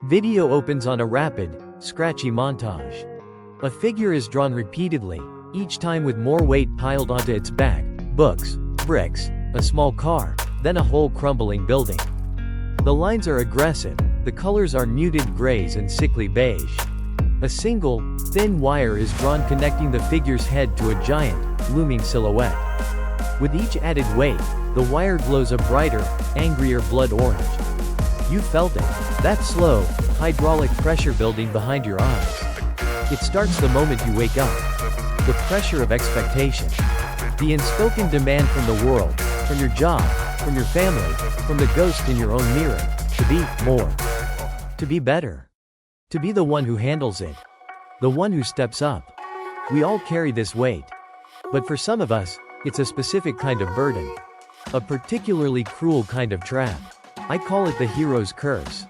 Video opens on a rapid, scratchy montage. A figure is drawn repeatedly, each time with more weight piled onto its back: books, bricks, a small car, then a whole crumbling building. The lines are aggressive, the colors are muted grays and sickly beige. A single, thin wire is drawn connecting the figure's head to a giant, looming silhouette. With each added weight, the wire glows a brighter, angrier blood orange. You felt it. That slow, hydraulic pressure building behind your eyes. It starts the moment you wake up. The pressure of expectation. The unspoken demand from the world, from your job, from your family, from the ghost in your own mirror, to be more. To be better. To be the one who handles it. The one who steps up. We all carry this weight. But for some of us, it's a specific kind of burden. A particularly cruel kind of trap. I call it the hero's curse.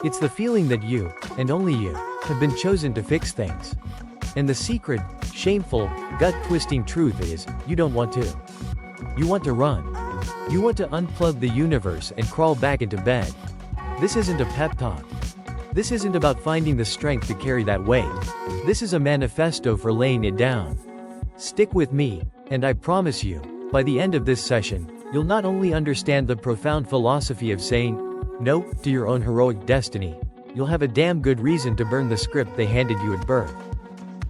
It's the feeling that you, and only you, have been chosen to fix things. And the secret, shameful, gut-twisting truth is, you don't want to. You want to run. You want to unplug the universe and crawl back into bed. This isn't a pep talk. This isn't about finding the strength to carry that weight. This is a manifesto for laying it down. Stick with me, and I promise you, by the end of this session, you'll not only understand the profound philosophy of saying no to your own heroic destiny, you'll have a damn good reason to burn the script they handed you at birth.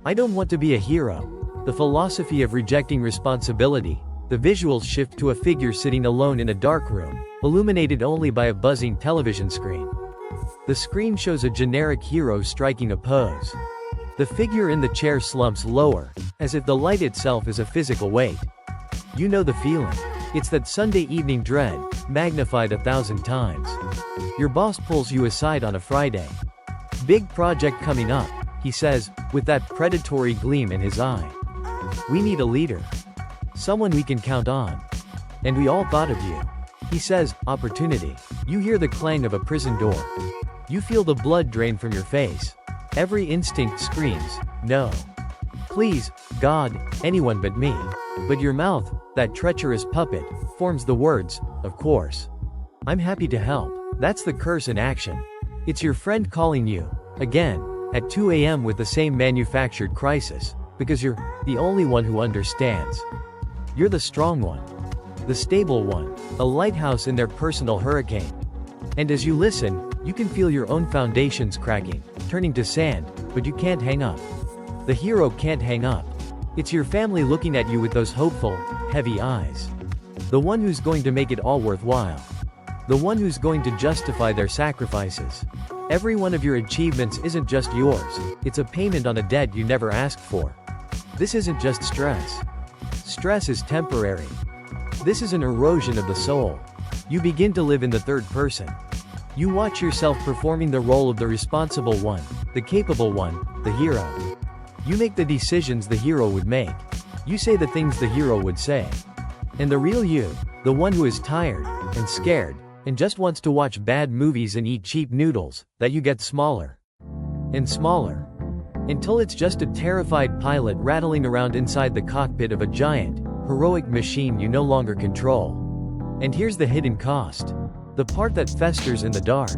I don't want to be a hero. The philosophy of rejecting responsibility. The visuals shift to a figure sitting alone in a dark room, illuminated only by a buzzing television screen. The screen shows a generic hero striking a pose. The figure in the chair slumps lower, as if the light itself is a physical weight. You know the feeling. It's that Sunday evening dread, magnified 1,000 times. Your boss pulls you aside on a Friday. Big project coming up, he says, with that predatory gleam in his eye. We need a leader. Someone we can count on. And we all thought of you. He says, opportunity. You hear the clang of a prison door. You feel the blood drain from your face. Every instinct screams, no. Please, God, anyone but me. But your mouth, that treacherous puppet, forms the words, of course. I'm happy to help. That's the curse in action. It's your friend calling you, again, at 2 a.m. with the same manufactured crisis, because you're the only one who understands. You're the strong one. The stable one, a lighthouse in their personal hurricane. And as you listen, you can feel your own foundations cracking, turning to sand, but you can't hang up. The hero can't hang up. It's your family looking at you with those hopeful, heavy eyes. The one who's going to make it all worthwhile. The one who's going to justify their sacrifices. Every one of your achievements isn't just yours, it's a payment on a debt you never asked for. This isn't just stress. Stress is temporary. This is an erosion of the soul. You begin to live in the third person. You watch yourself performing the role of the responsible one, the capable one, the hero. You make the decisions the hero would make. You say the things the hero would say. And the real you, the one who is tired, and scared, and just wants to watch bad movies and eat cheap noodles, that you get smaller. And smaller. Until it's just a terrified pilot rattling around inside the cockpit of a giant, heroic machine you no longer control. And here's the hidden cost. The part that festers in the dark.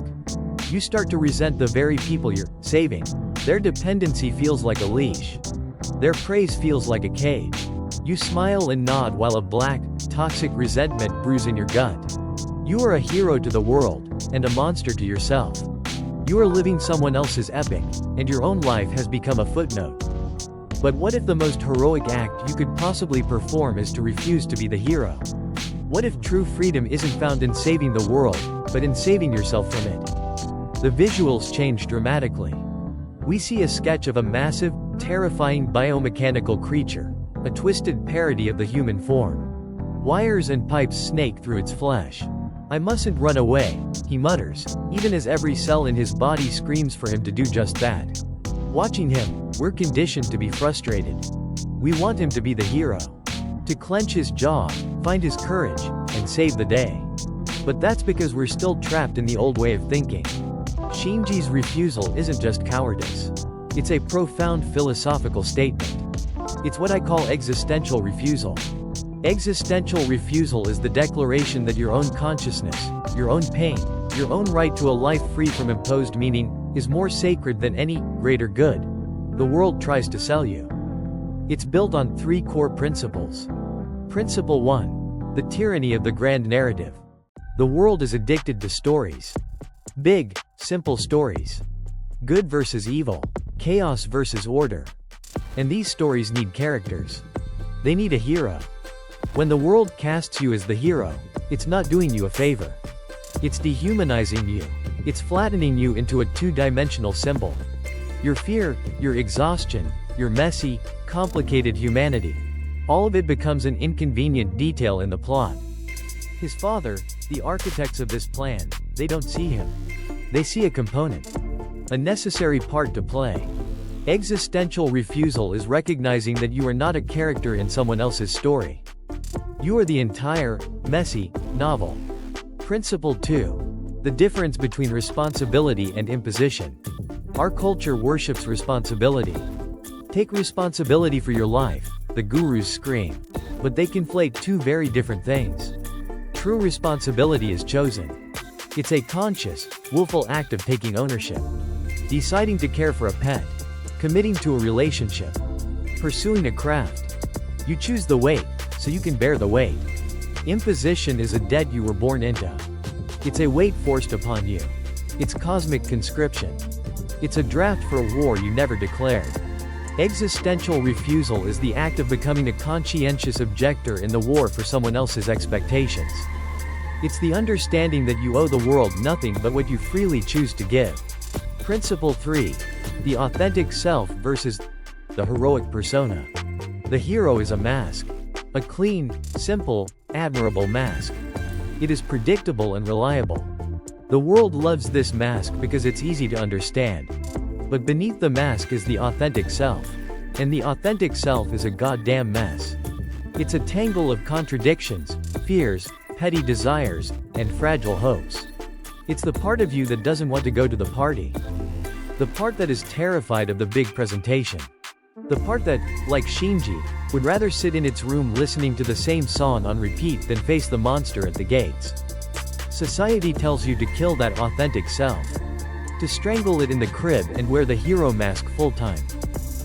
You start to resent the very people you're saving. Their dependency feels like a leash. Their praise feels like a cage. You smile and nod while a black, toxic resentment brews in your gut. You are a hero to the world, and a monster to yourself. You are living someone else's epic, and your own life has become a footnote. But what if the most heroic act you could possibly perform is to refuse to be the hero? What if true freedom isn't found in saving the world, but in saving yourself from it? The visuals change dramatically. We see a sketch of a massive, terrifying biomechanical creature, a twisted parody of the human form. Wires and pipes snake through its flesh. I mustn't run away, he mutters, even as every cell in his body screams for him to do just that. Watching him, we're conditioned to be frustrated. We want him to be the hero. To clench his jaw, find his courage, and save the day. But that's because we're still trapped in the old way of thinking. Shinji's refusal isn't just cowardice. It's a profound philosophical statement. It's what I call existential refusal. Existential refusal is the declaration that your own consciousness, your own pain, your own right to a life free from imposed meaning, is more sacred than any greater good the world tries to sell you. It's built on 3 core principles. Principle 1. The tyranny of the grand narrative. The world is addicted to stories. Big, simple stories. Good versus evil. Chaos versus order. And these stories need characters. They need a hero. When the world casts you as the hero, it's not doing you a favor. It's dehumanizing you. It's flattening you into a 2-dimensional symbol. Your fear, your exhaustion, your messy, complicated humanity. All of it becomes an inconvenient detail in the plot. His father, the architects of this plan, they don't see him. They see a component. A necessary part to play. Existential refusal is recognizing that you are not a character in someone else's story. You are the entire, messy, novel. Principle 2. The difference between responsibility and imposition. Our culture worships responsibility. Take responsibility for your life, the gurus scream. But they conflate 2 very different things. True responsibility is chosen. It's a conscious, willful act of taking ownership. Deciding to care for a pet. Committing to a relationship. Pursuing a craft. You choose the weight, so you can bear the weight. Imposition is a debt you were born into. It's a weight forced upon you. It's cosmic conscription. It's a draft for a war you never declared. Existential refusal is the act of becoming a conscientious objector in the war for someone else's expectations. It's the understanding that you owe the world nothing but what you freely choose to give. Principle 3. The authentic self versus the heroic persona. The hero is a mask. A clean, simple, admirable mask. It is predictable and reliable. The world loves this mask because it's easy to understand. But beneath the mask is the authentic self. And the authentic self is a goddamn mess. It's a tangle of contradictions, fears, petty desires, and fragile hopes. It's the part of you that doesn't want to go to the party. The part that is terrified of the big presentation. The part that, like Shinji, would rather sit in its room listening to the same song on repeat than face the monster at the gates. Society tells you to kill that authentic self. To strangle it in the crib and wear the hero mask full-time.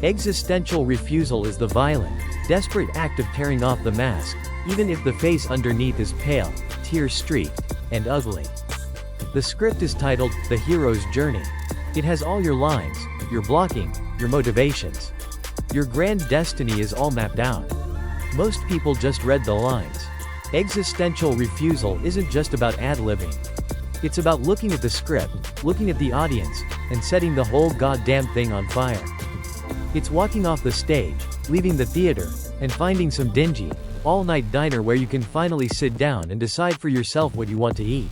Existential refusal is the violent, desperate act of tearing off the mask, even if the face underneath is pale, tear-streaked, and ugly. The script is titled, The Hero's Journey. It has all your lines, your blocking, your motivations. Your grand destiny is all mapped out. Most people just read the lines. Existential refusal isn't just about ad-libbing. It's about looking at the script, looking at the audience, and setting the whole goddamn thing on fire. It's walking off the stage, leaving the theater, and finding some dingy, all-night diner where you can finally sit down and decide for yourself what you want to eat.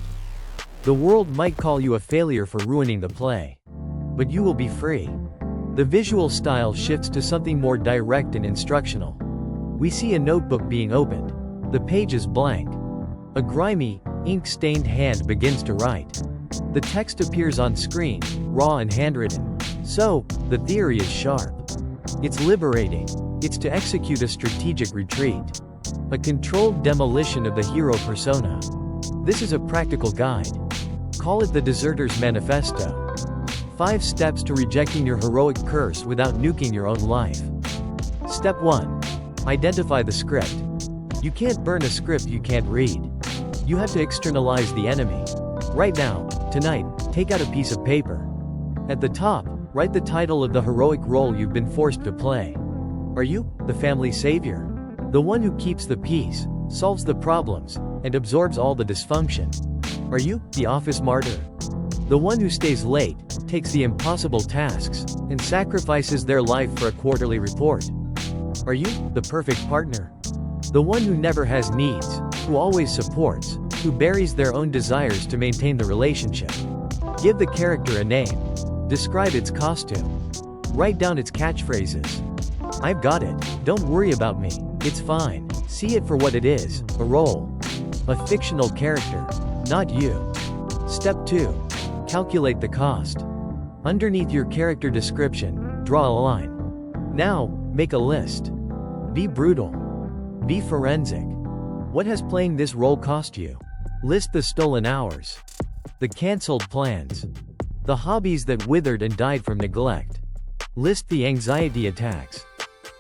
The world might call you a failure for ruining the play. But you will be free. The visual style shifts to something more direct and instructional. We see a notebook being opened. The page is blank. A grimy, ink-stained hand begins to write. The text appears on screen, raw and handwritten. So, the theory is sharp. It's liberating. It's to execute a strategic retreat. A controlled demolition of the hero persona. This is a practical guide. Call it the Deserter's Manifesto. 5 steps to rejecting your heroic curse without nuking your own life. Step 1. Identify the script. You can't burn a script you can't read. You have to externalize the enemy. Right now, tonight, take out a piece of paper. At the top, write the title of the heroic role you've been forced to play. Are you the family savior? The one who keeps the peace, solves the problems, and absorbs all the dysfunction? Are you the office martyr? The one who stays late, takes the impossible tasks, and sacrifices their life for a quarterly report? Are you the perfect partner? The one who never has needs, who always supports, who buries their own desires to maintain the relationship? Give the character a name. Describe its costume. Write down its catchphrases. I've got it. Don't worry about me. It's fine. See it for what it is, a role. A fictional character, not you. Step 2. Calculate the cost. Underneath your character description, draw a line. Now, make a list. Be brutal. Be forensic. What has playing this role cost you? List the stolen hours. The cancelled plans. The hobbies that withered and died from neglect. List the anxiety attacks.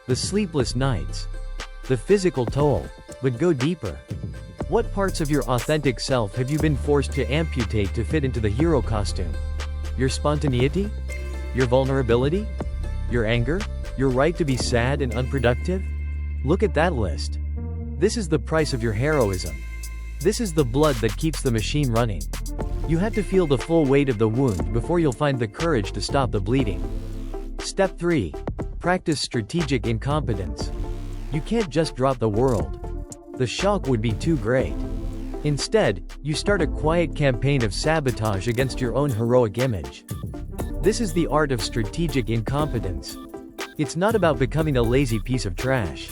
The sleepless nights. The physical toll. But go deeper. What parts of your authentic self have you been forced to amputate to fit into the hero costume? Your spontaneity? Your vulnerability? Your anger? Your right to be sad and unproductive? Look at that list. This is the price of your heroism. This is the blood that keeps the machine running. You have to feel the full weight of the wound before you'll find the courage to stop the bleeding. Step 3. Practice strategic incompetence. You can't just drop the world. The shock would be too great. Instead, you start a quiet campaign of sabotage against your own heroic image. This is the art of strategic incompetence. It's not about becoming a lazy piece of trash.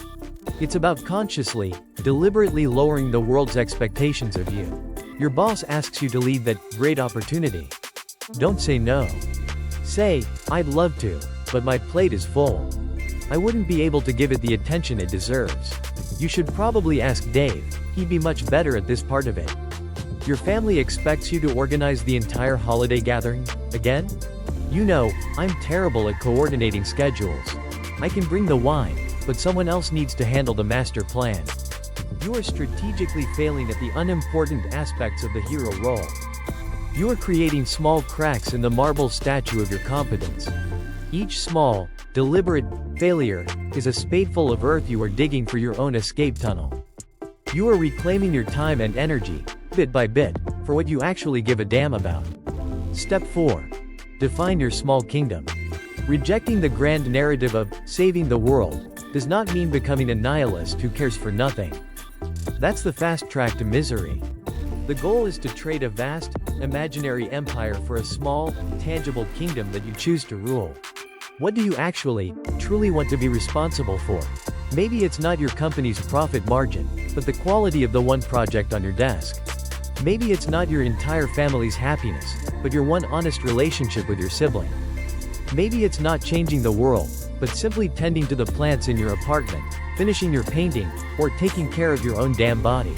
It's about consciously, deliberately lowering the world's expectations of you. Your boss asks you to lead that great opportunity. Don't say no. Say, I'd love to, but my plate is full. I wouldn't be able to give it the attention it deserves. You should probably ask Dave, he'd be much better at this part of it. Your family expects you to organize the entire holiday gathering, again? You know, I'm terrible at coordinating schedules. I can bring the wine, but someone else needs to handle the master plan. You are strategically failing at the unimportant aspects of the hero role. You are creating small cracks in the marble statue of your competence. Each small, deliberate failure is a spadeful of earth you are digging for your own escape tunnel. You are reclaiming your time and energy, bit by bit, for what you actually give a damn about. Step 4. Define your small kingdom. Rejecting the grand narrative of saving the world does not mean becoming a nihilist who cares for nothing. That's the fast track to misery. The goal is to trade a vast, imaginary empire for a small, tangible kingdom that you choose to rule. What do you actually, truly want to be responsible for? Maybe it's not your company's profit margin, but the quality of the one project on your desk. Maybe it's not your entire family's happiness, but your one honest relationship with your sibling. Maybe it's not changing the world, but simply tending to the plants in your apartment, finishing your painting, or taking care of your own damn body.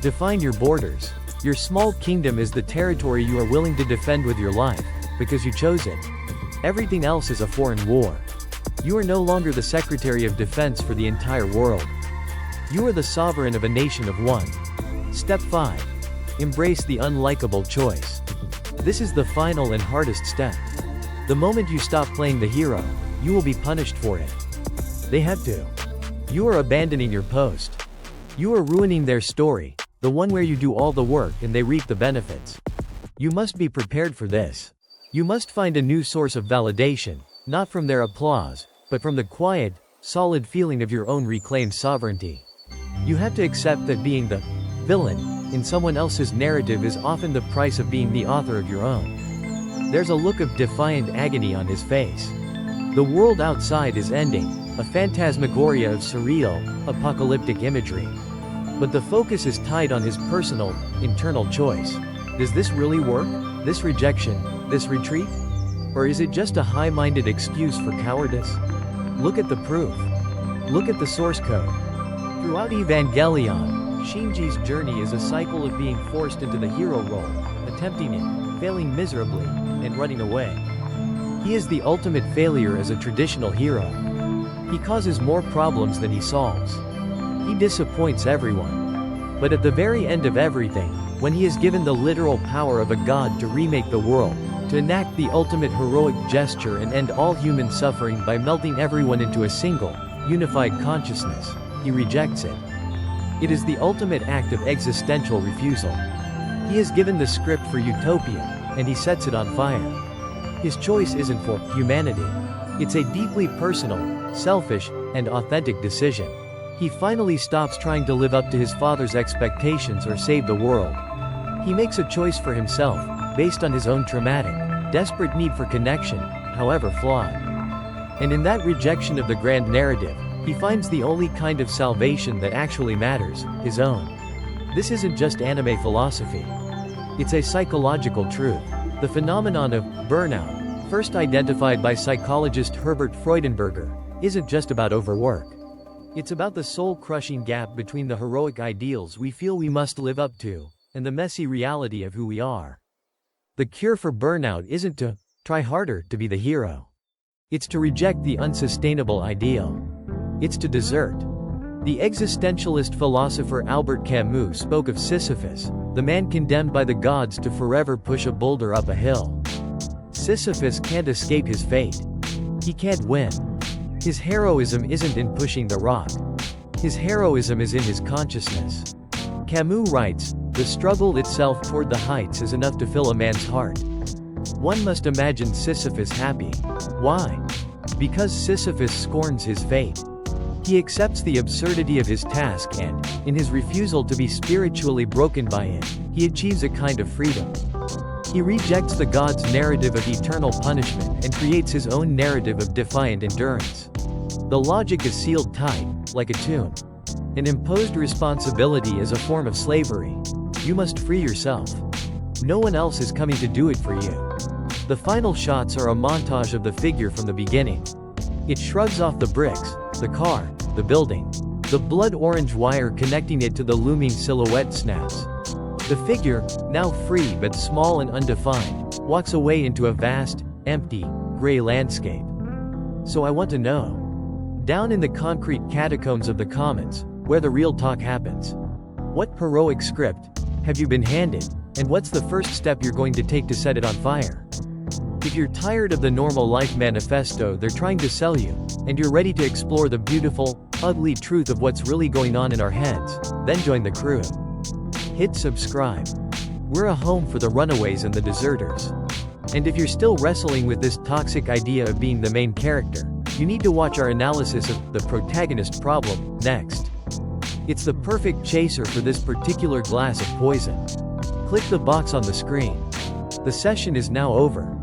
Define your borders. Your small kingdom is the territory you are willing to defend with your life, because you chose it. Everything else is a foreign war. You are no longer the Secretary of Defense for the entire world. You are the sovereign of a nation of one. Step 5. Embrace the unlikable choice. This is the final and hardest step. The moment you stop playing the hero, you will be punished for it. They have to. You are abandoning your post. You are ruining their story, the one where you do all the work and they reap the benefits. You must be prepared for this. You must find a new source of validation, not from their applause, but from the quiet, solid feeling of your own reclaimed sovereignty. You have to accept that being the villain in someone else's narrative is often the price of being the author of your own. There's a look of defiant agony on his face. The world outside is ending, a phantasmagoria of surreal, apocalyptic imagery. But the focus is tied on his personal, internal choice. Does this really work? This rejection? This retreat? Or is it just a high-minded excuse for cowardice? Look at the proof. Look at the source code. Throughout Evangelion, Shinji's journey is a cycle of being forced into the hero role, attempting it, failing miserably, and running away. He is the ultimate failure as a traditional hero. He causes more problems than he solves. He disappoints everyone. But at the very end of everything, when he is given the literal power of a god to remake the world, to enact the ultimate heroic gesture and end all human suffering by melting everyone into a single, unified consciousness, he rejects it. It is the ultimate act of existential refusal. He is given the script for utopia, and he sets it on fire. His choice isn't for humanity. It's a deeply personal, selfish, and authentic decision. He finally stops trying to live up to his father's expectations or save the world. He makes a choice for himself, based on his own traumatic, desperate need for connection, however flawed. And in that rejection of the grand narrative, he finds the only kind of salvation that actually matters, his own. This isn't just anime philosophy. It's a psychological truth. The phenomenon of burnout, first identified by psychologist Herbert Freudenberger, isn't just about overwork. It's about the soul-crushing gap between the heroic ideals we feel we must live up to, and the messy reality of who we are. The cure for burnout isn't to try harder to be the hero. It's to reject the unsustainable ideal. It's to desert. The existentialist philosopher Albert Camus spoke of Sisyphus, the man condemned by the gods to forever push a boulder up a hill. Sisyphus can't escape his fate. He can't win. His heroism isn't in pushing the rock. His heroism is in his consciousness. Camus writes, "The struggle itself toward the heights is enough to fill a man's heart." One must imagine Sisyphus happy. Why? Because Sisyphus scorns his fate. He accepts the absurdity of his task and, in his refusal to be spiritually broken by it, he achieves a kind of freedom. He rejects the gods' narrative of eternal punishment and creates his own narrative of defiant endurance. The logic is sealed tight, like a tomb. An imposed responsibility is a form of slavery. You must free yourself. No one else is coming to do it for you. The final shots are a montage of the figure from the beginning. It shrugs off the bricks, the car, the building. The blood-orange wire connecting it to the looming silhouette snaps. The figure, now free but small and undefined, walks away into a vast, empty, gray landscape. So I want to know. Down in the concrete catacombs of the commons, where the real talk happens. What heroic script have you been handed, and what's the first step you're going to take to set it on fire? If you're tired of the normal life manifesto they're trying to sell you, and you're ready to explore the beautiful, ugly truth of what's really going on in our heads, then join the crew. Hit subscribe. We're a home for the runaways and the deserters. And if you're still wrestling with this toxic idea of being the main character, you need to watch our analysis of the protagonist problem next. It's the perfect chaser for this particular glass of poison. Click the box on the screen. The session is now over.